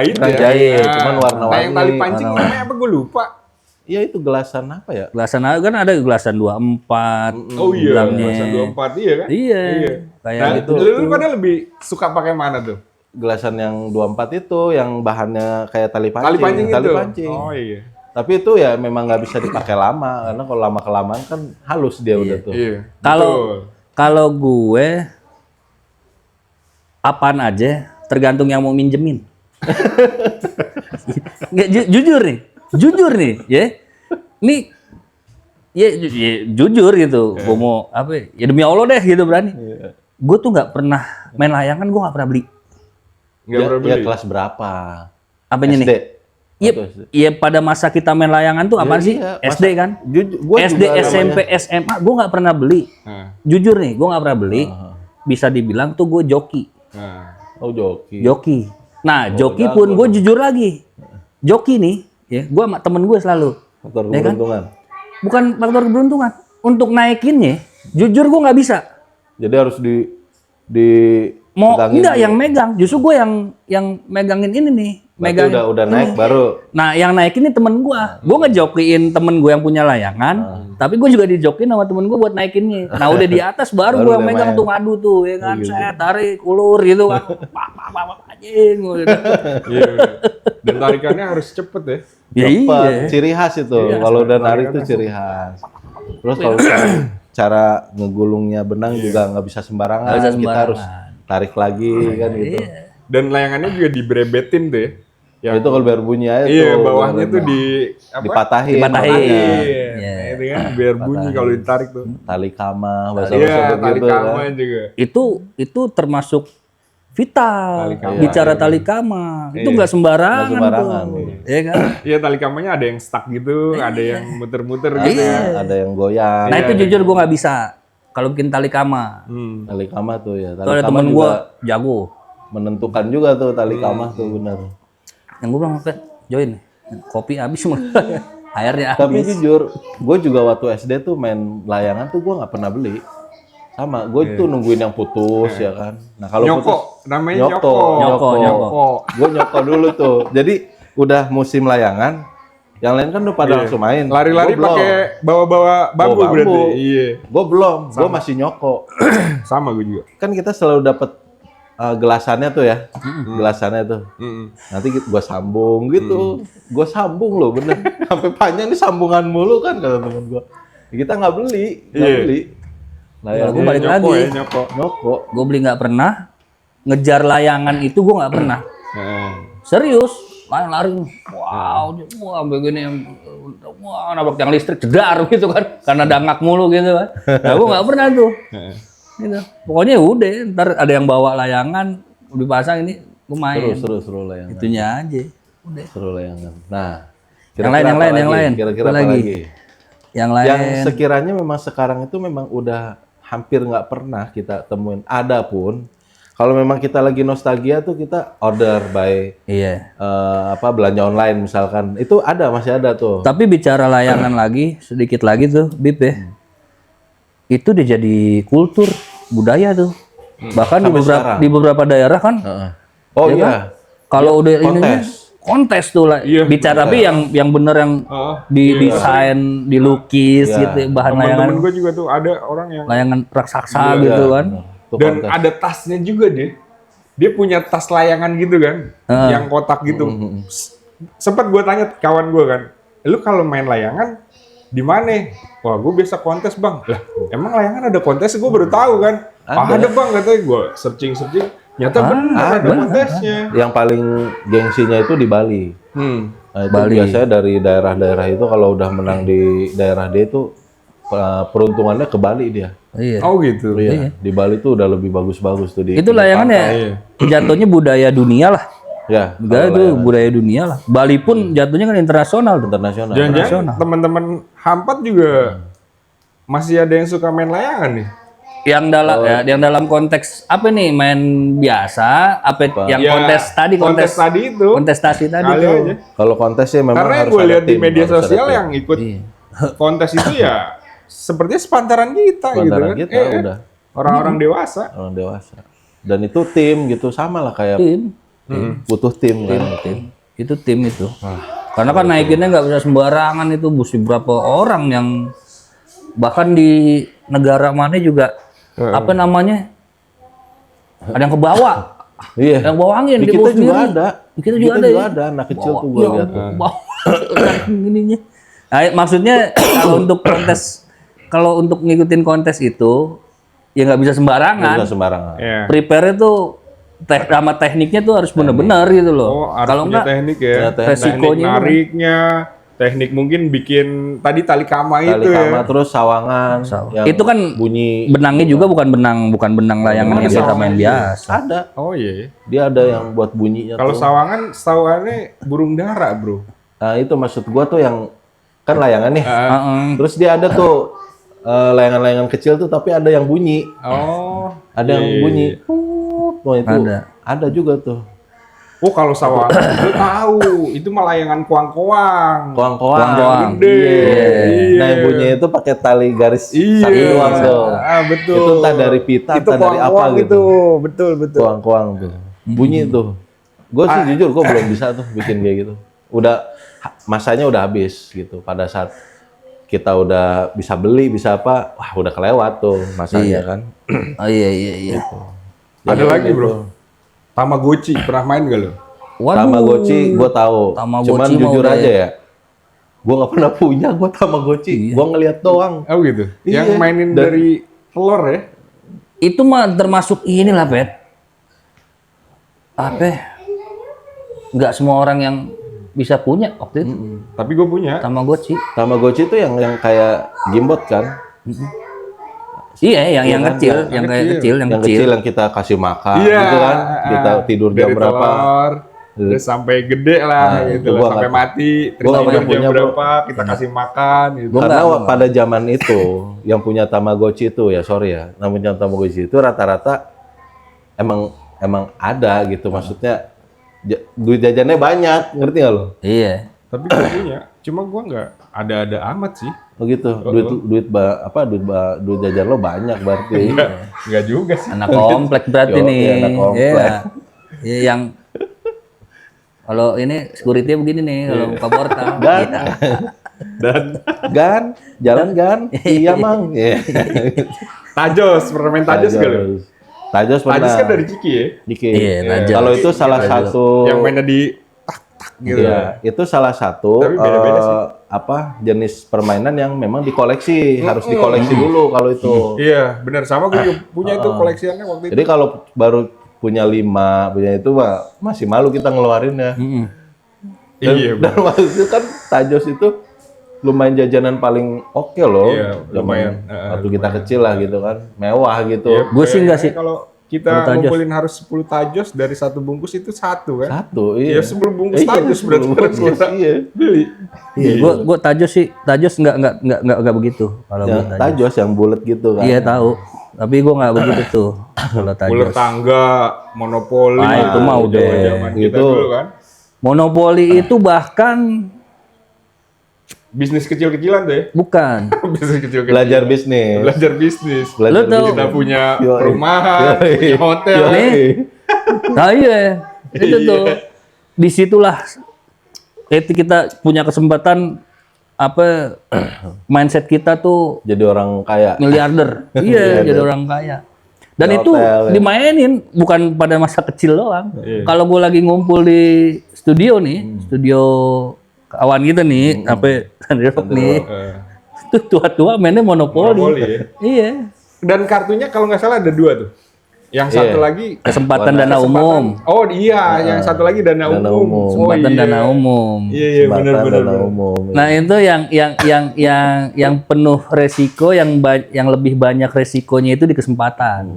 jahit Benang ya. jahit, Nah, cuman warna-warni. Nah, yang tali pancing namanya apa gue lupa. Iya itu gelasan apa ya? Gelasan kan ada gelasan 24. Oh iya, bilangnya. gelasan 24 iya kan? Iya. Kayak Nah, gitu. lu pada lebih suka pakai mana tuh? Gelasan yang 24 itu yang bahannya kayak tali pancing. Tali pancing Tali itu. pancing. Oh iya. Tapi itu ya memang nggak bisa dipakai lama karena kalau lama kelamaan kan halus dia udah tuh. Iya. Kalau gue apaan aja tergantung yang mau minjemin. Nggak, jujur nih, ya. Nih, ya, jujur gitu. Gue mau apa? Ya demi Allah deh gitu berani. Gue tuh nggak pernah main layangan, gue nggak pernah beli. Nggak pernah beli. Ya kelas berapa? Apanya SD. nih? Iya pada masa kita main layangan tuh apaan sih? iya, SD kan? Gua SD, juga SMP, SMA, gue nggak pernah beli. Nah, Jujur nih, gue nggak pernah beli. Bisa dibilang tuh gue joki. nah. Oh joki. Joki. Nah, joki pun gue jujur lagi. Joki nih, ya, gue sama temen gue selalu. Faktor Ya kan? keberuntungan. Bukan faktor keberuntungan. Untuk naikinnya, jujur gue nggak bisa. Jadi harus di Mau pegangin enggak dulu. yang megang, justru gue yang megangin ini nih. Berarti udah naik baru. Nah, yang naikin ini temen gue. Gue ngejokiin temen gue yang punya layangan, tapi gue juga dijokiin sama temen gue buat naikinnya. Nah, udah di atas baru gue yang udah megang main. tuh ngadu tuh, ya kan? Saya tarik, ulur gitu kan. Pak, anjing. Gitu. Iya. Dan tarikannya harus cepet ya. Ya Cepat, iya. ciri khas itu. Kalau udah narik itu ciri khas. Terus kalau cara ngegulungnya benang juga nggak bisa sembarangan. Nggak bisa Kita sembarangan. harus tarik lagi kan gitu. Dan layangannya juga diberebetin tuh ya. Ya, itu kalau biar bunyi aja Iya, tuh. bawahnya tuh dipatahin. Dipatahin. Iya. Iya. Nah, itu kan biar bunyi kalau ditarik tuh. Tali kama, bahasa Iya, bahasa tali begitu kama kan. juga. Itu termasuk vital. Tali kama. Bicara tali kama. Itu nggak sembarangan, Nggak sembarangan, tuh. iya. Iya kan? Iya, tali kamanya ada yang stuck gitu, ada yang muter-muter gitu. Ada yang goyang. Nah, itu jujur gue nggak bisa. Kalau bikin tali kama. Tali kama tuh ya. Itu Tali ada kama temen gue juga jago. menentukan juga tuh tali kama tuh benar. Yang gue bilang, "Oke, join. Kopi habis semua." Airnya Tapi habis. jujur, gue juga waktu SD tuh main layangan tuh gue nggak pernah beli. Sama, gue tuh nungguin yang putus ya kan. Nah kalau Nyoko, putus, namanya nyoko. Nyoko. Gue nyoko dulu tuh. Jadi udah musim layangan, yang lain kan udah pada langsung main. Lari-lari Gua belum. pakai bawa-bawa bambu Bawa bambu. berarti. Iya. Gue belum, gue masih nyoko. Sama gue juga. Kan kita selalu dapet gelasannya tuh ya, gelasannya tuh. Nanti gue sambung gitu, gue sambung loh bener. Sampai panjang nih sambungan mulu kan kata temen gue. Kita nggak beli, nggak beli. Kalau gue Layangan balik Nyoko lagi. ya, nyoko. nyoko. Gue beli nggak pernah. Ngejar layangan itu gue nggak pernah. Nah, Serius. Lari. Wow, wah begini, wah nabrak tiang listrik jedar gitu kan, karena dangak mulu gitu kan. Nah, gue nggak pernah tuh. Gitu. Pokoknya udah, ntar ada yang bawa layangan, dipasang ini, gue main. Seru layangan. Itunya aja. Udah. Seru layangan. Nah, Yang lain. Kira-kira Apa apa lagi? lagi? Yang lain. Yang sekiranya memang sekarang itu memang udah hampir nggak pernah kita temuin. Ada pun, kalau memang kita lagi nostalgia tuh kita order by Iya. belanja online misalkan. Itu masih ada tuh. Tapi bicara layangan lagi, sedikit lagi tuh, Bib ya. Itu udah jadi kultur, budaya tuh. Bahkan di beberapa daerah kan. Oh ya iya. kan? Kalau udah ini kontes tuh lah. Iya, Bicara tapi yang bener yang didesain, dilukis gitu bahan layangan. temen gue juga tuh ada orang yang Layangan raksasa gitu kan. Tuh dan kontes. ada tasnya juga deh. Dia punya tas layangan gitu kan, yang kotak gitu. Sempet gue tanya kawan gue kan, lu kalau main layangan di mana? Wah, gue biasa kontes bang. Lah, emang layangan ada kontes? Gue baru tahu kan. Ada bang katanya. Gue searching. Nyata benar ada kontesnya. Yang paling gengsinya itu di Bali. Nah, itu biasanya dari daerah-daerah itu kalau udah menang di daerah dia itu peruntungannya ke Bali dia. Iya. Oh gitu. Iya. Di Bali tuh udah lebih bagus-bagus tuh di. Itu layangan ya jatuhnya budaya dunia lah. Ya. Itu budaya dunia lah. Bali pun jatuhnya kan internasional tuh. Internasional. Jangan-jangan teman-teman Hampat juga masih ada yang suka main layangan nih. Yang dalam konteks apa nih, main biasa yang Ya, kontes tadi itu. kontestasi tadi Kali tuh. aja. Kalau kontes sih memang Karena yang harus gue ada lihat di tim, media harus ada sosial tim. yang ikut kontes itu ya sepertinya sepantaran kita gitu Sepantaran kan. kita udah Orang-orang dewasa. orang dewasa. Dan itu tim gitu sama lah kayak Tim. butuh tim kan. Tim. Itu tim itu. Karena kan naikinnya nggak bisa sembarangan, itu mesti berapa orang yang bahkan di negara mana juga apa namanya ada yang ke bawah, Iya. yang bawangin Di dia kita bawa juga sendiri. ada. Di kita juga ada. Ya? anak kecil tuh gue Iya, lihat tuh. bawa gininya. Nah, maksudnya kalau untuk ngikutin kontes itu ya nggak bisa sembarangan. Nggak sembarangan. Iya. Prepare itu sama tekniknya tuh harus benar-benar gitu loh. Oh, harus Kalau punya enggak teknik ya. Punya teknik. Teknik Resikonya nariknya, teknik mungkin bikin tadi tali kama Tali itu kama ya. terus sawangan. Yang itu kan bunyi. benangnya juga bukan benang layangan yang biasa main biasa. Ada. Oh iya. Dia ada yang buat bunyinya Kalau tuh. sawangan, setahuannya burung dara, bro. Nah itu maksud gua tuh yang kan layangan nih. Heeh. Terus dia ada tuh layangan-layangan kecil tuh tapi ada yang bunyi. Oh. Ada yang bunyi. Oh, itu ada juga tuh. Oh kalau sawangan, gue tahu. Itu melayangan kuang-kuang. Koang-koang. Gede. Iya. Nah yang bunyi itu pakai tali garis Iya. satu doang tuh. Ah, betul. Itu entah dari pita, Itu entah dari apa kuang-kuang gitu. itu. Betul, betul. Koang-koang tuh. Bunyi tuh. Gue sih jujur gue belum bisa tuh bikin kayak gitu. Udah masanya udah habis gitu. Pada saat kita udah bisa beli, bisa apa, wah udah kelewat tuh masanya kan. Oh iya. Ada lagi, bro. Tamagotchi, pernah main gak lo? Waduh. Tamagotchi gue tahu. Tamagotchi Cuman mah jujur udah aja ya. Gue nggak pernah punya gue Tamagotchi. Gue ngeliat doang. Oh gitu? Iya. Yang mainin Dan- dari telur ya? Itu mah termasuk inilah, Pet. Apa? Nggak semua orang yang bisa punya waktu itu. Tapi gue punya. Tamagotchi. Tamagotchi itu yang kayak gimbot kan? Iya, yang kecil, yang kayak kecil, yang Yang kecil. kecil yang kita kasih makan Iya. gitu kan. Kita tidur jam Dari berapa. telur, terus sampai gede lah gitu itu lah, gua sampai nggak- mati, terus gua nggak tidur jam punya, bro. berapa, kita kasih makan gitu. Gua Karena nggak. pada zaman itu yang punya Tamagotchi itu ya sorry ya, namanya Tamagotchi itu rata-rata emang ada gitu, maksudnya duit jajannya banyak, ngerti nggak lo? Iya. Tapi gue punya, cuma gue nggak ada amat sih. Oh gitu, duit jajan lo banyak berarti. Nggak juga sih. Anak komplek berarti Yo, nih. iya, anak komplek. Iya. Iya, yang kalau ini security begini nih, kalau buka portal. Gan, Iya. Dan gan, jalan gan, iya mang. Iya. Tajos, pernah main Tajos gak lo? Tajos pernah. Tajos kan dari Ciki ya? Diki. Iya, Tajos. Kalau itu salah satu. Yang mainnya di tak gitu. Iya, itu salah satu Tapi beda-beda sih. jenis permainan yang memang dikoleksi, harus dikoleksi dulu kalau itu. Iya, benar, sama gue juga punya itu koleksiannya waktu itu. Jadi kalau baru punya 5, punya itu mah masih malu kita ngeluarinnya. Dan, Iya, dan waktu itu kan Tajos itu lumayan jajanan paling oke loh. Iya, Zaman lumayan. waktu kita kecil lah gitu kan, mewah gitu. Iya, Gue sih nggak kayaknya sih. Kalau kita Kalau Tajos. ngumpulin harus 10 Tajos dari satu bungkus itu satu kan? Satu, iya. Ya 10 bungkus Tajos 10 berarti bungkus, kita iya. beli. Iya, gua Tajos nggak begitu kalau Yang gua Tajos. Tajos yang bulat gitu kan. Iya tahu. Tapi gua nggak begitu tuh kalau Ular Tajos. tangga, monopoli. Ah, itu mah udah. Zaman kita Itu. dulu kan. Monopoli itu bahkan Bisnis kecil-kecilan tuh ya. bukan. Bisnis kecil-kecilan. Belajar bisnis. Belajar bisnis. Belajar Lu tahu- Kita punya Yoi. perumahan, Yoi. punya hotel. Yoi. Nih. Nah iya, itu tuh. Disitulah itu kita punya kesempatan apa mindset kita tuh Jadi orang kaya. miliarder. Iya, jadi orang kaya. Dan Di itu hotel, ya. dimainin bukan pada masa kecil doang. Iya. Kalau gue lagi ngumpul di studio nih, studio kawan kita nih, apa Sandrock nih, Eh, tuh tua-tua mainnya monopoli. Monopoli ya. Iya. Dan kartunya kalau nggak salah ada 2 tuh. Yang satu lagi Kesempatan dana umum. Oh iya, yang satu lagi dana Dana umum. umum. Oh, Kesempatan iya. dana umum. Iya iya benar Jembatan benar. dana umum. Nah itu yang penuh resiko, yang lebih banyak resikonya itu di kesempatan.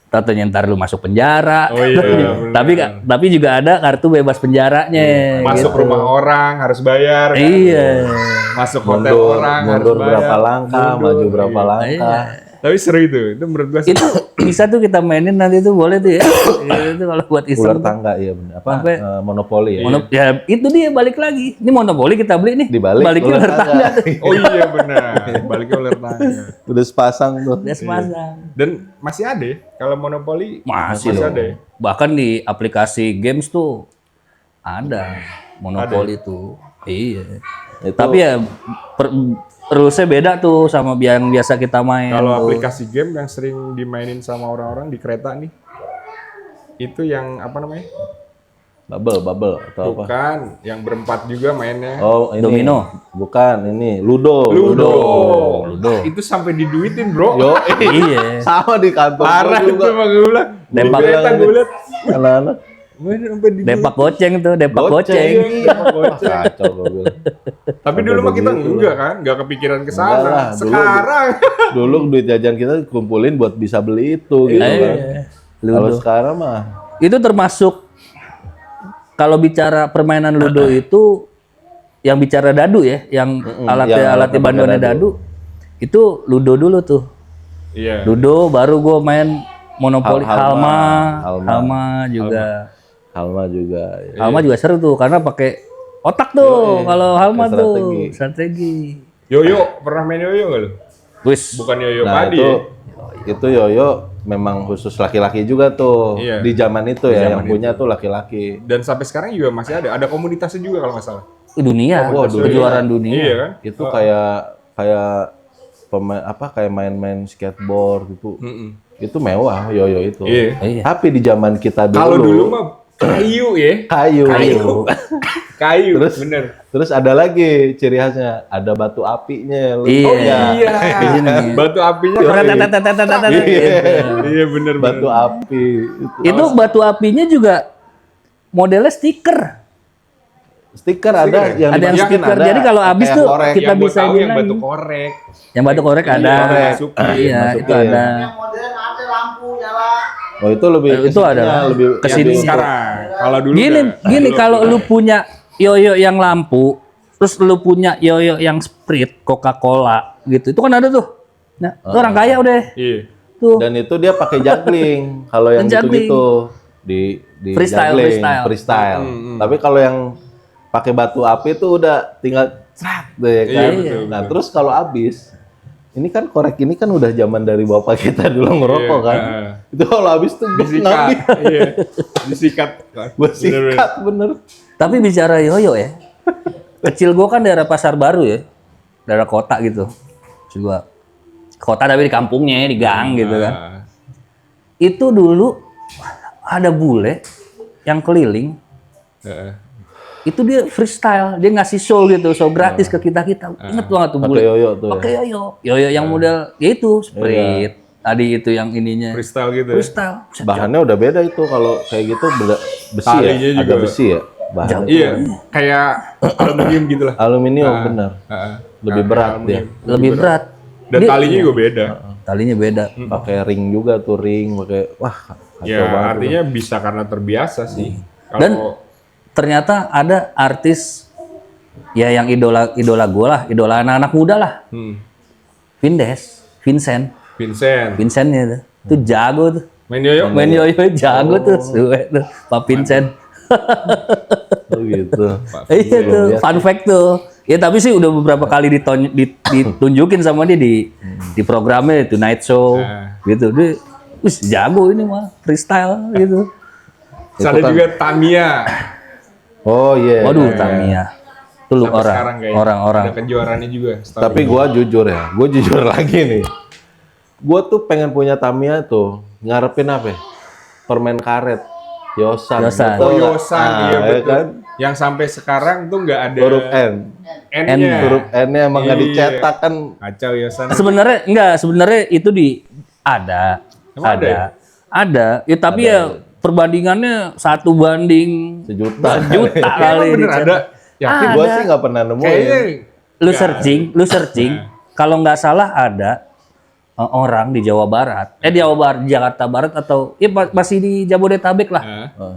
Tatanya ntar lu masuk penjara. Oh iya, benar. tapi juga ada kartu bebas penjaranya. Masuk gitu. rumah orang harus bayar. Kan? Iya. Masuk hotel mundur, orang harus mundur bayar. berapa langkah, Mundur, maju berapa iya. langkah. Iya. Tapi seru itu menurut gua seru. Itu bisa tuh kita mainin nanti tuh boleh tuh ya. Itu kalau buat Ular iseng. tangga iya benar. Apa Sampai- monopoli ya? Ya itu dia balik lagi. Ini monopoli kita beli nih. Dibalik Baliknya ular ular tangga tuh. Oh iya benar, baliknya ular tangga. Udah sepasang tuh. Udah sepasang. Dan masih ada ya? Kalau monopoli Masih ada loh. ya? Bahkan di aplikasi games tuh ada monopoli tuh. Iya. Itu Tapi ya rulesnya beda tuh sama yang biasa kita main. Kalau tuh. aplikasi game yang sering dimainin sama orang-orang di kereta nih, itu yang apa namanya? bubble atau apa? Bukan, yang berempat juga mainnya. Oh, ini. Domino. Bukan, ini Ludo. Ludo. Ludo. Itu sampai diduitin, bro. Yo, Iya. sama di kantor Parah gua itu juga. mah gue bilang. Di Depak. kereta gue liat. Anak-anak. Main sampai diduitin. Depak goceng tuh, depak goceng. Depak goceng. Kacau gua bilang. Tapi dulu mah kita enggak kan, enggak kepikiran ke Enggak lah, sana. dulu- Sekarang Dulu duit jajan kita kumpulin buat bisa beli itu gitu kan. Iya. Kalau Ludo. sekarang mah Itu termasuk kalau bicara permainan Ludo itu yang bicara dadu ya, yang alatnya alatnya bantuannya pakai dadu. Itu Ludo dulu tuh. iya. Ludo baru gue main Monopoli, Halma juga. Halma juga. Ya. Halma juga seru tuh karena pakai otak tuh kalau Halma pakai tuh strategi. strategi. Yoyo, pernah main yoyo nggak lu? Wis, Bukan yoyo Nah, padi itu ya? itu yoyo memang khusus laki-laki juga tuh. Iya. Di zaman itu Di ya zaman yang punya tuh laki-laki. Dan sampai sekarang juga masih ada. Ada komunitasnya juga kalau nggak salah. dunia, kejuaraan dunia. Iya kan? Itu kayak pemain apa kayak main-main skateboard gitu. Itu mewah yoyo itu. Iya. Iya. Tapi di zaman kita dulu Kalau dulu mah kayu ya. kayu. Kayu, Terus bener. Terus ada lagi ciri khasnya, ada batu apinya. Lu Iya. tau Oh nggak? iya. Batu apinya kayu. Iya bener. Batu bener. api. Itu batu apinya juga modelnya stiker. Stiker ada yang Ada yang dimasukin stiker. ada. Jadi kalau habis Kayak tuh korek. kita Yang gua bisa tahu ini yang lagi. batu korek. Yang batu korek ada. masukin. Iya, itu Masukin. ada. Oh itu lebih Itu ada. kesininya, lebih Kesini. lebih- Sekarang kalau dulu Gini, udah- gini belum. kalau lu punya yoyo yang lampu, terus lu punya yoyo yang Sprite, Coca-Cola gitu. Itu kan ada tuh. Nah, itu orang kaya udah. Iya. Tuh. Dan itu dia pakai juggling. Kalau yang Dan juggling. gitu-gitu di Freestyle, juggling, freestyle. freestyle. Tapi kalau yang pakai batu api itu udah tinggal crak deh ya kan. Iya, Nah, terus kalau habis ini kan korek ini kan udah zaman dari bapak kita dulu ngerokok Iya, kan. Itu kalau habis tuh gue Disikat. ngambil, Iya. Disikat. gue sikat bener. Tapi bicara yoyo ya. Kecil gua kan daerah Pasar Baru ya. Daerah kota gitu. Kecil gua. Kota tapi di kampungnya, di gang gitu kan. Nah, Itu dulu ada bule yang keliling. heeh. Itu dia freestyle, dia ngasih show gitu, show gratis ke kita-kita. Ingat banget tuh Pakai bule. yoyo tuh. Pakai yoyo. Yoyo yang model ya itu Sprite. Tadi itu yang ininya. Freestyle gitu. Ya. Freestyle. Bahannya udah beda itu kalau kayak gitu besi Talinya ya, juga. agak besi ya. Bahan Iya, kayak aluminium gitu lah. aluminium bener. Heeh. Lebih berat dia. Lebih berat. Dan Dia- talinya juga beda. Talinya beda. Pakai ring juga tuh ring, pakai wah kacau Ya banget. artinya bisa karena terbiasa sih. Dan Kalau ternyata ada artis ya yang idola gue lah, idola anak-anak muda lah. Vincent Vincent itu. Itu jago tuh. main yoyo. Main yoyo jago tuh, suwe tuh. Pak Vincent. tuh gitu. Iya tuh, fun fact tuh. Ya tapi sih udah beberapa kali ditunjukin sama dia di programnya itu Night Show gitu. Dia wis jago ini mah freestyle gitu. Terus ada juga Tamiya. Oh iya. Waduh, Tamiya. Itu lu Sampai sekarang kayaknya. orang-orang. Ada kejuaraannya juga. setahu Tapi gua jujur lagi nih. Gua tuh pengen punya Tamiya tuh, ngarepin apa ya? Permen karet. Yosan. Yosan. Betul Oh nggak? Yosan, Ah, iya ya betul. kan? Yang sampai sekarang tuh nggak ada Huruf N. N-nya. Huruf N-nya emang nggak Iya. dicetak kan. Kacau Yosan. Sebenarnya itu ada. Emang ada ya? Ada. Ya tapi ya perbandingannya 1 banding Sejuta. juta Emang kali bener dicetak. ada. Yakin Gua sih nggak pernah nemuin. kayaknya Lu searching, kalau nggak salah ada orang di Jawa Barat, di Jakarta Barat atau ya masih di Jabodetabek lah. Ah.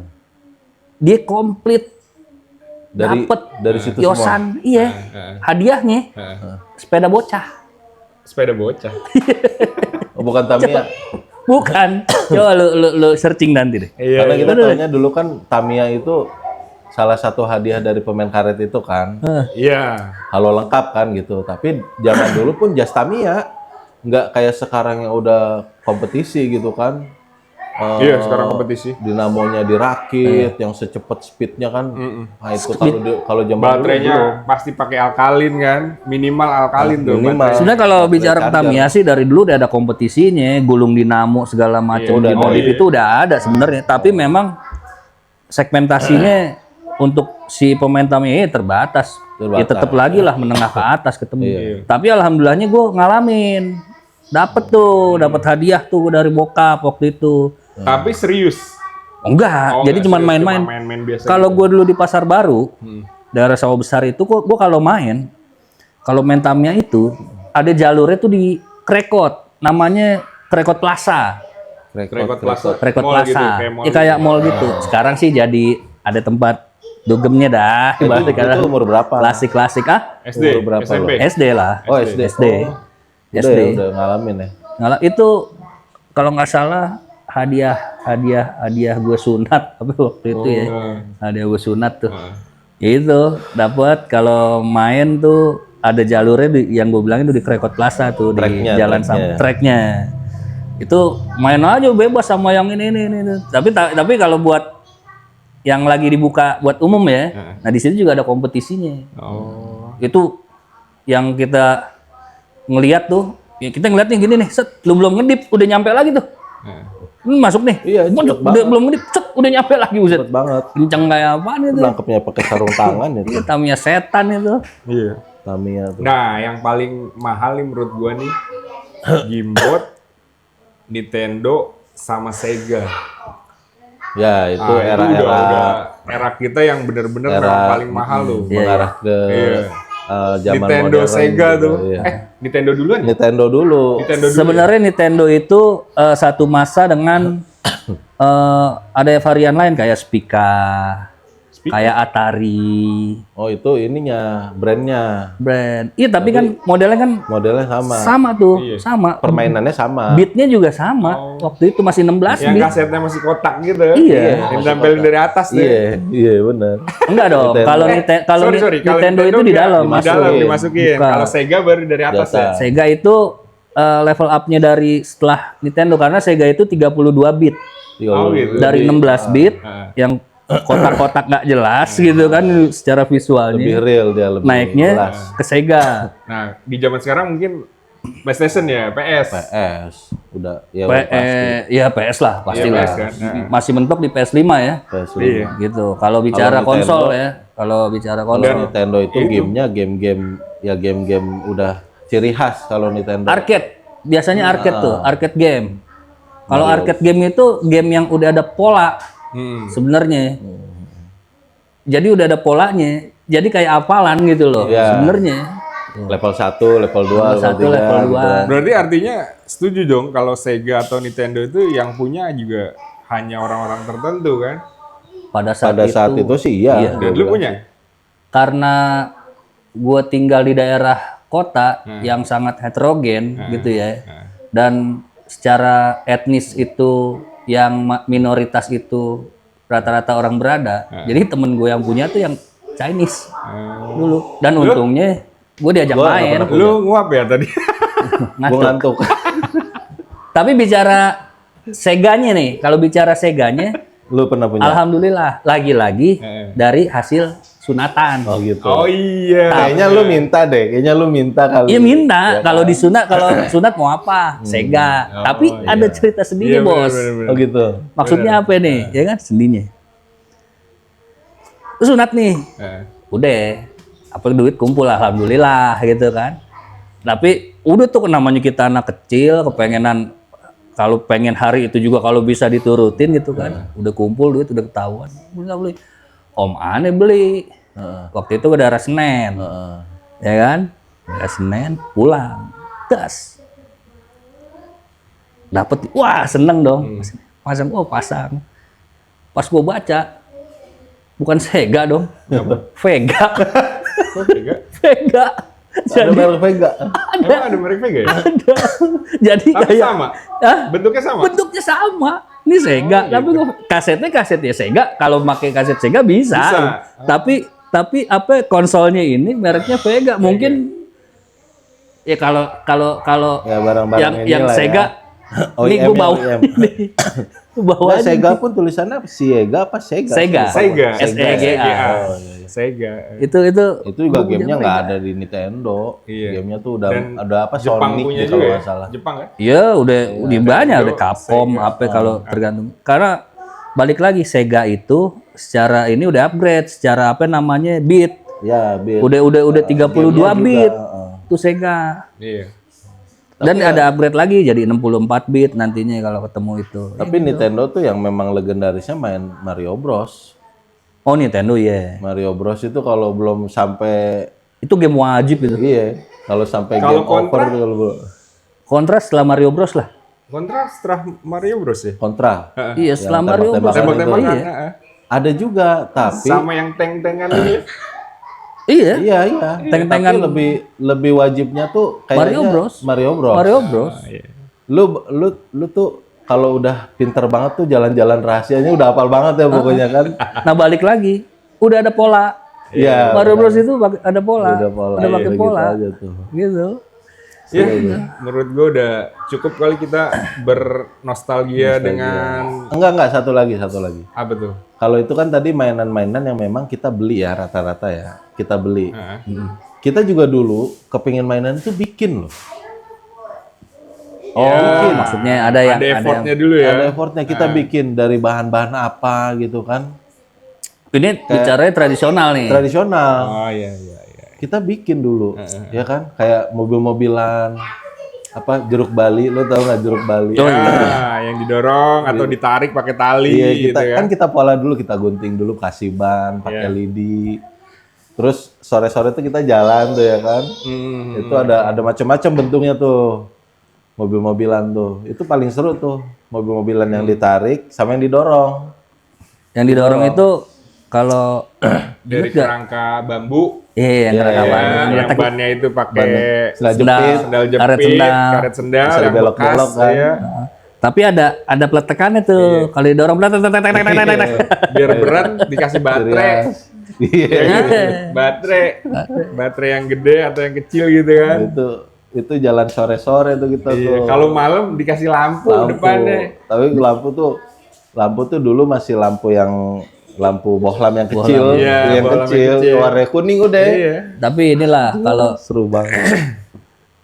Dia komplit dapet dari situ semua. Yosan, iya. Hadiahnya sepeda bocah. sepeda bocah. Oh, bukan Tamiya. Bukan. Coba lu searching nanti deh. Iya, Karena iya. kita taunya dulu kan Tamiya itu salah satu hadiah dari pemain karet itu kan. Iya. Halo lengkap kan gitu. Tapi zaman dulu pun jas Tamiya nggak kayak sekarang yang udah kompetisi gitu kan. Iya, sekarang kompetisi. Dinamonya dirakit, yang secepat speednya kan. Nah itu kalau zaman dulu belum. Baterainya pasti pakai alkalin kan, minimal alkalin tuh. Minimal. baterai. Sebenarnya kalau Baterai bicara charger. Tamiya sih dari dulu udah ada kompetisinya, gulung dinamo segala macam udah di ada, modif iya. itu udah ada sebenarnya. Tapi memang segmentasinya untuk si pemain Tamiya terbatas. Ya tetap lagi lah menengah ke atas ketemu. Tapi alhamdulillahnya gue ngalamin, dapat hadiah tuh dari bokap waktu itu. Tapi serius. Enggak, Oh, jadi enggak cuma serius, main-main. cuma main-main biasa Kalau gitu. gue dulu di Pasar Baru, daerah Sawah Besar itu, gue kalau main Tamiya itu ada jalurnya tuh di Krekot, namanya Krekot Plaza. Rekod Plaza. Krekot Mall gitu, Plaza. kayak mall Ya, kayak mall gitu. Sekarang sih jadi ada tempat dugemnya dah. Itu umur berapa? Klasik-klasik SD, Umur berapa SMP. SD lah. Oh SD. SD. Udah, SD. udah ngalamin ya. Itu kalau nggak salah hadiah gue sunat apa waktu itu ya. Hadiah gue sunat tuh. Itu dapat kalau main tuh ada jalurnya yang gue bilangin tuh di Krekot Plaza tuh Tracknya, di jalan sama treknya. Itu main aja bebas sama yang ini. Tapi kalau buat yang lagi dibuka buat umum ya. Nah di situ juga ada kompetisinya. Oh. Itu yang kita ngelihat tuh, ya kita ngeliatnya gini nih, set, lu belum ngedip udah nyampe lagi tuh. Masuk nih. Iya, cepet banget. Belum ngedip, set, udah nyampe lagi buset. Cepet banget. Kenceng kayak apaan itu? Nangkepnya pakai sarung tangan itu. Itu Tamiya setan itu. Iya. Tamiya tuh. Nah, yang paling mahal nih menurut gua nih Gimbot, Nintendo sama Sega. Ya itu Itu era-era udah era kita yang bener-bener Era- memang paling mahal tuh. mengarah ke Iya. zaman Nintendo, modern Sega gitu, tuh. iya. Nintendo duluan ya? Nintendo dulu. Nintendo dulu. Sebenarnya Nintendo itu satu masa dengan ada varian lain kayak Spica, kayak Atari, Oh itu ininya brandnya brand. Iya tapi kan modelnya kan modelnya sama. sama tuh, Iya. sama. Permainannya sama. Beatnya juga sama. Waktu itu masih 16 Yang bit. kasetnya masih kotak gitu. Iya. Yang tampilin dari atas tuh. Iya, iya benar. Enggak dong. Nintendo. Kalau kalau Sorry, kalau Nintendo itu di enggak, dalam. di dalam dimasukin. Bukan. Kalau Sega baru dari atas Biasa. ya. Sega itu level up-nya dari setelah Nintendo karena Sega itu 32 bit. Oh, gitu. Dari 16 bit yang kotak-kotak nggak jelas gitu kan secara visualnya. Lebih real dia lebih Naiknya jelas. ke Sega. Nah, di zaman sekarang mungkin PlayStation ya, PS. PS udah ya udah pasti. Ya PS lah pastilah. PS kan. Masih mentok di PS5 ya. PS5. Iya. Gitu. Kalau bicara Kalau Nintendo- konsol ya. Kalau bicara konsol. Nintendo itu gamenya game-game udah ciri khas kalau Nintendo. Arcade. Biasanya arcade tuh, arcade game. Kalau arcade game itu game yang udah ada pola sebenarnya. Jadi udah ada polanya. Jadi kayak apalan gitu loh Iya. sebenarnya. Level 1, level 2, Level 1, level 2. Berarti artinya setuju dong kalau Sega atau Nintendo itu yang punya juga hanya orang-orang tertentu kan? Pada saat, Pada saat itu sih iya. Dan lu punya? karena gue tinggal di daerah kota yang sangat heterogen gitu ya. Dan secara etnis itu yang minoritas itu rata-rata orang berada. Jadi temen gue yang punya tuh yang Chinese dulu. Dan untungnya gue diajak Gua nggak main. pernah Lu nguap ya tadi? Gue ngantuk. Tapi bicara Seganya nih, kalau bicara Seganya, Lu pernah punya? alhamdulillah lagi-lagi dari hasil sunatan. Oh gitu. Oh iya. Kayaknya lu minta deh. Kayaknya lu minta kali. Iya minta, kalau disunat, kalau sunat mau apa? Sega. Tapi ada cerita sendiri Iya, bos. bener-bener. Oh gitu. Maksudnya apa nih? Ya kan sendinya. Terus sunat nih. Udah. Apa duit kumpul alhamdulillah gitu kan. Tapi udah tuh namanya kita anak kecil, kepengenan kalau pengen hari itu juga kalau bisa diturutin gitu kan. Udah kumpul duit udah ketahuan. Udah beli. Om aneh beli. Waktu itu ke daerah Senen. Ya kan? Daerah Senen pulang. Das. Dapet, wah seneng dong. Pasang, oh pasang. Pas gua baca, bukan Sega dong. Vega. Sega. Vega. Ada merek Vega. Emang ada merek Vega ya? Jadi Tapi kayak sama? Hah? Bentuknya sama? bentuknya sama. Ini Sega, tapi gitu. kok kasetnya Sega. Kalau pakai kaset Sega bisa. Bisa. Tapi apa konsolnya ini mereknya Vega. Mungkin ya kalau Ya barang-barang yang inilah Sega OEM ini gue bawa ya, OEM. ini. Gua bawa Nah, aja. Sega pun tulisannya apa? Siega apa Sega? Sega. Sega. SEGA. Oh, iya, iya. Sega. Itu Itu juga gua punya gamenya nggak Vega. ada di Nintendo. Iya. Gamenya tuh udah Dan ada apa Jepang Sonic punya gitu juga kalau ya? nggak salah. Jepang kan? Iya, udah di banyak Nintendo, ada Capcom, Sega. apa kalau tergantung. Karena balik lagi Sega itu secara ini udah upgrade, secara apa namanya bit. Ya, Udah 32 gamenya bit. juga, Itu Sega. Iya. Dan ada upgrade lagi jadi 64 bit nantinya kalau ketemu itu. Tapi Nintendo tuh yang memang legendarisnya main Mario Bros. Oh, Nintendo ya. Mario Bros itu kalau belum sampai Itu game wajib itu. iya, kalau sampai Kalau game over Contra? kalau Kontra setelah Mario Bros lah. Kontra setelah Mario Bros ya? Kontra. Iya, setelah Mario Bros. tembak-tembakan Iya. Tembak-tembakan. Ada juga, tapi Sama yang tank-tankan ini. Iya. iya. Tank-tankan. Tapi lebih wajibnya tuh kayaknya Mario Bros. Mario Bros. Mario Bros. Iya. Lu tuh kalau udah pinter banget tuh jalan-jalan rahasianya udah hafal banget ya pokoknya kan. Nah, balik lagi. Udah ada pola. Iya. Mario Bros itu ada pola. Udah pola. Udah pakai Gitu pola. aja tuh. Gitu. Ya, menurut gue udah cukup kali kita bernostalgia dengan Enggak, satu lagi. apa tuh? Kalau itu kan tadi mainan-mainan yang memang kita beli ya rata-rata ya. Kita beli. Kita juga dulu kepingin mainan itu bikin loh. Oh, maksudnya ada yang Ada effortnya dulu ya. Ada effortnya kita bikin dari bahan-bahan apa gitu kan. ini bicaranya tradisional nih. Tradisional. Oh iya. Kita bikin dulu, ya kan? Kayak mobil-mobilan, apa jeruk Bali, lo tau nggak jeruk Bali? Ya, yang didorong atau ditarik pakai tali Iya, gitu kita ya. kan kita pola dulu, kita gunting dulu, kasih ban, pakai lidi. Terus sore-sore tuh kita jalan tuh ya kan? Itu ada macam-macam bentuknya tuh, mobil-mobilan tuh. Itu paling seru tuh, mobil-mobilan yang ditarik sama yang didorong. Yang didorong itu kalau Dari kerangka bambu. yang Ya, rekaman. yang bannya itu pakai Sendal Sendal. jepit, sendal jepit, Karet sendal. karet sendal Bisa yang dibelok-belok bekas kan. ya. Tapi ada pletekannya tuh. Kalau didorong Biar berat dikasih baterai. Iya. Ya kan? Baterai yang gede atau yang kecil gitu kan. Itu jalan sore-sore tuh kita Iya, tuh. kalau malam dikasih lampu depannya. Tapi lampu tuh dulu masih lampu bohlam yang kecil, Iya, yang bohlam yang kecil, kecil. warna kuning udah. Iya. Tapi inilah kalau Seru banget.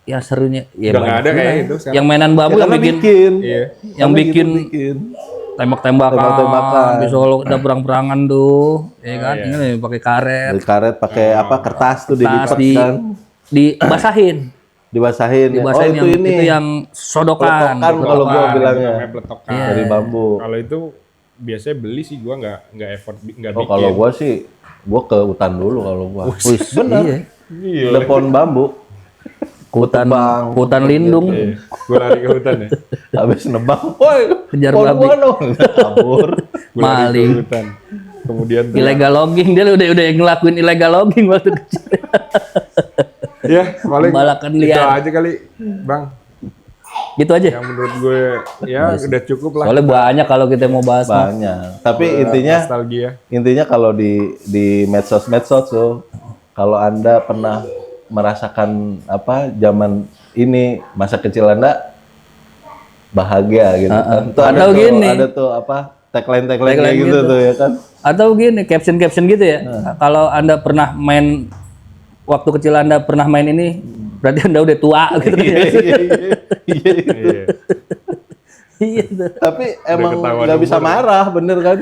ya serunya ya Udah nggak ada banyak kayak juga. itu sekarang. Yang mainan bambu yang Karena bikin Iya. yang Karena bikin gitu bikin. tembak-tembakan, Tembak-tembakan. di Solo ada perang-perangan tuh, ya kan? Ini pakai karet, Dari karet pakai apa kertas tuh tas dilipatkan, dibasahin, dibasahin. Ya. Oh dibasahin itu ini. itu yang sodokan. Peletokan kalau gua Peletokan, bilangnya. namanya peletokan. Dari bambu. Kalau itu biasanya beli sih gua nggak effort nggak Oh bikin. kalau gua ke hutan dulu kalau gua. Wih, bener. iya. Iya. Ada pohon bambu. Hutan Tebang. hutan lindung, Iya. Gua lari ke hutan ya. Habis nebang, woi, Kejar pohon babi. gua dong. Kabur. Gua lari ke maling, hutan. Kemudian tuh, illegal logging, dia udah ngelakuin illegal logging waktu kecil. ya paling Pembalakan itu liar. aja kali, Bang. Gitu aja. Yang menurut gue ya udah cukup lah. Soalnya banyak kalau kita mau bahas. mah. Banyak. Tapi intinya Nostalgia. kalau di medsos tuh, kalau Anda pernah merasakan apa zaman ini masa kecil Anda bahagia gitu kan. Tuh Atau gini. ada tuh apa tagline Tagline gitu gitu. tuh ya kan. Atau gini, caption gitu ya. Kalau Anda pernah main waktu kecil Anda pernah main ini, berarti Anda udah tua gitu. Iya. Iya. Iya tuh. Tapi emang ketahuan nggak bisa umur. marah, bener kan?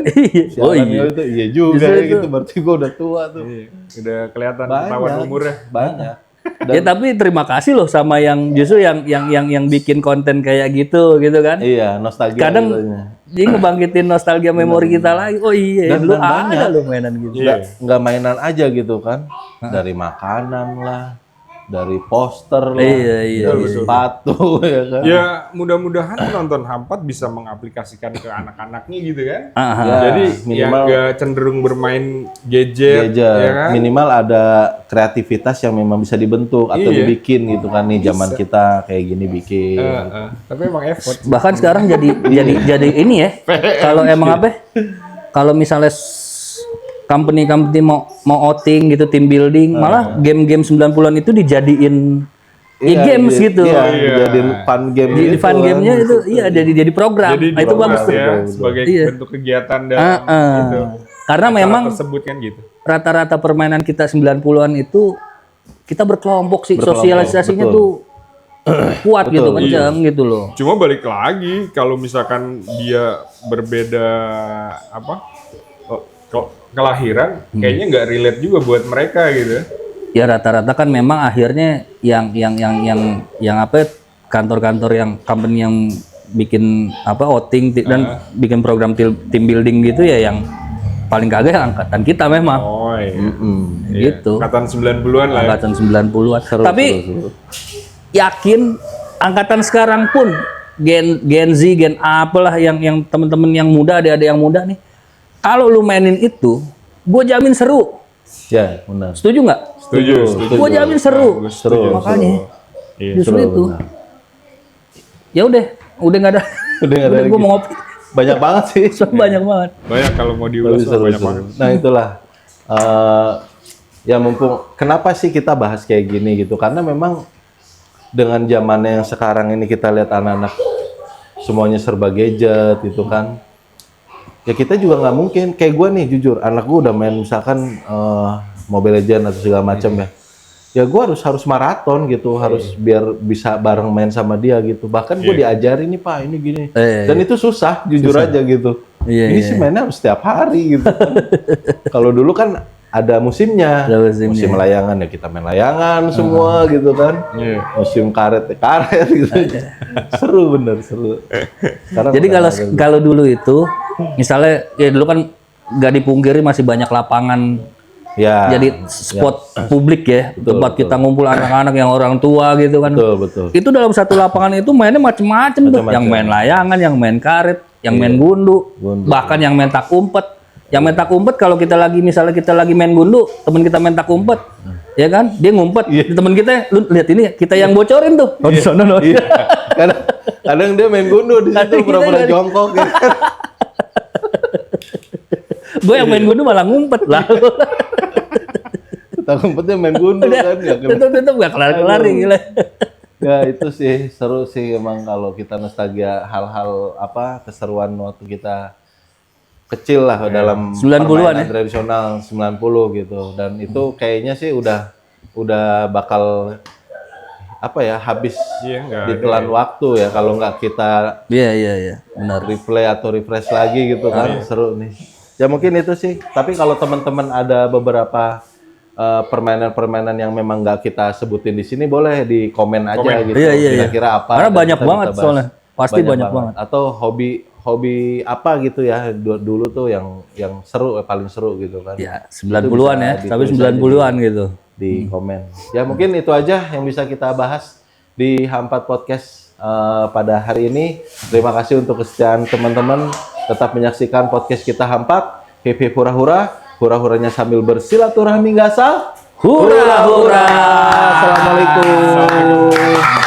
Oh Sialan iya. itu iya juga Justru ya itu. gitu. Berarti gua udah tua tuh. Iya. Udah kelihatan ketahuan umurnya. Banyak. Ya tapi terima kasih loh sama yang justru yang bikin konten kayak gitu kan. Iya, nostalgia. Kadang gitu. dia ngebangkitin nostalgia memori kita lagi. Oh iya, Dan dulu banyak. ada loh mainan gitu. Iya. Nggak mainan aja gitu kan. Dari makanan lah, dari poster lah, Iya, dari sepatu ya kan. Ya mudah-mudahan penonton Hampat bisa mengaplikasikan ke anak-anaknya gitu kan. Ya, Jadi yang minimal nggak cenderung bermain gadget, gadget. ya kan? Minimal ada kreativitas yang memang bisa dibentuk atau Iya. dibikin gitu kan nih zaman kita kayak gini bikin. Tapi emang effort. Bahkan sekarang jadi ini ya. Kalau emang apa? Kalau misalnya company mau outing gitu, team building, malah game-game 90-an itu dijadiin games gitu. Iya, dijadiin fun game Di gitu fun kan. gamenya itu jadi program. Jadi Nah, itu bagus tuh. ya sebagai Iya. bentuk kegiatan dalam itu. Karena acara memang tersebut kan gitu. rata-rata permainan kita 90-an itu kita berkelompok sih, Berkelompok, sosialisasinya betul. tuh kuat gitu, kencang gitu loh. Cuma balik lagi kalau misalkan dia berbeda kelahiran, kayaknya nggak relate juga buat mereka gitu. Ya rata-rata kan memang akhirnya yang apa kantor-kantor yang company yang bikin outing dan bikin program team building gitu ya yang paling kagak angkatan kita memang. Oh iya. Gitu. Angkatan 90-an lah ya. Angkatan 90-an. Tapi yakin angkatan sekarang pun Gen Z, Gen apalah yang teman-teman yang muda, adik-adik yang muda nih. Kalau lu mainin itu, gue jamin seru. Ya, benar. Setuju nggak? Setuju. Gue jamin seru. Seru. Makanya Iya. justru itu. Ya udah nggak ada. Udah nggak ada Gue lagi. mau ngopi. Banyak banget sih. Banyak banget. Banyak kalau mau diulas Seru, banyak seru. banget. Nah itulah ya mumpung kenapa sih kita bahas kayak gini gitu karena memang dengan zamannya yang sekarang ini kita lihat anak-anak semuanya serba gadget gitu kan ya kita juga nggak mungkin kayak gue nih jujur anak gue udah main misalkan Mobile Legends atau segala macam ya gue harus maraton gitu harus biar bisa bareng main sama dia gitu bahkan gue diajarin nih pak ini gini dan itu susah jujur aja gitu ini sih mainnya harus setiap hari gitu kan. Kalau dulu kan ada musimnya, musim layangan ya kita main layangan semua gitu kan musim karet ya karet gitu seru bener seru. Sekarang Jadi kalau dulu itu misalnya ya dulu kan nggak dipungkiri masih banyak lapangan ya jadi spot publik ya tempat kita ngumpul anak-anak yang orang tua gitu kan. betul Itu dalam satu lapangan itu mainnya macem-macem tuh. Yang main layangan, yang main karet, yang main gundu, bahkan yang main tak umpet. Yang main tak umpet kalau kita lagi misalnya kita lagi main gundu, teman kita main tak umpet, ya kan? Dia ngumpet, teman kita, lu lihat ini kita yang bocorin tuh. Oh di sana loh. iya. kadang dia main gundu di situ pura-pura jongkok ya kan. Gue yang main gundu malah ngumpet lah. Tak umpetnya main gundu kan ya kan. Tetep gak kelar-kelar gila. Ya itu sih seru sih emang kalau kita nostalgia hal-hal keseruan waktu kita kecil lah dalam 90-an ya? tradisional 90 gitu dan itu kayaknya sih udah bakal habis ditelan waktu ya kalau nggak kita Iya benar. replay atau refresh lagi gitu kan seru nih ya mungkin itu sih tapi kalau teman-teman ada beberapa permainan-permainan yang memang nggak kita sebutin di sini boleh di komen aja gitu kira-kira apa Karena dan banyak kita banget bisa bahas. soalnya pasti banyak banget. Atau hobi apa gitu ya dulu tuh yang seru paling seru gitu kan Ya 90-an ya sampai 90-an gitu di komen ya mungkin itu aja yang bisa kita bahas di Hampat Podcast pada hari ini. Terima kasih untuk kesetiaan teman-teman tetap menyaksikan podcast kita Hampat. Hip hip hura hura hura-huranya sambil bersilaturahmi nggak sah. Hura hura. Assalamualaikum.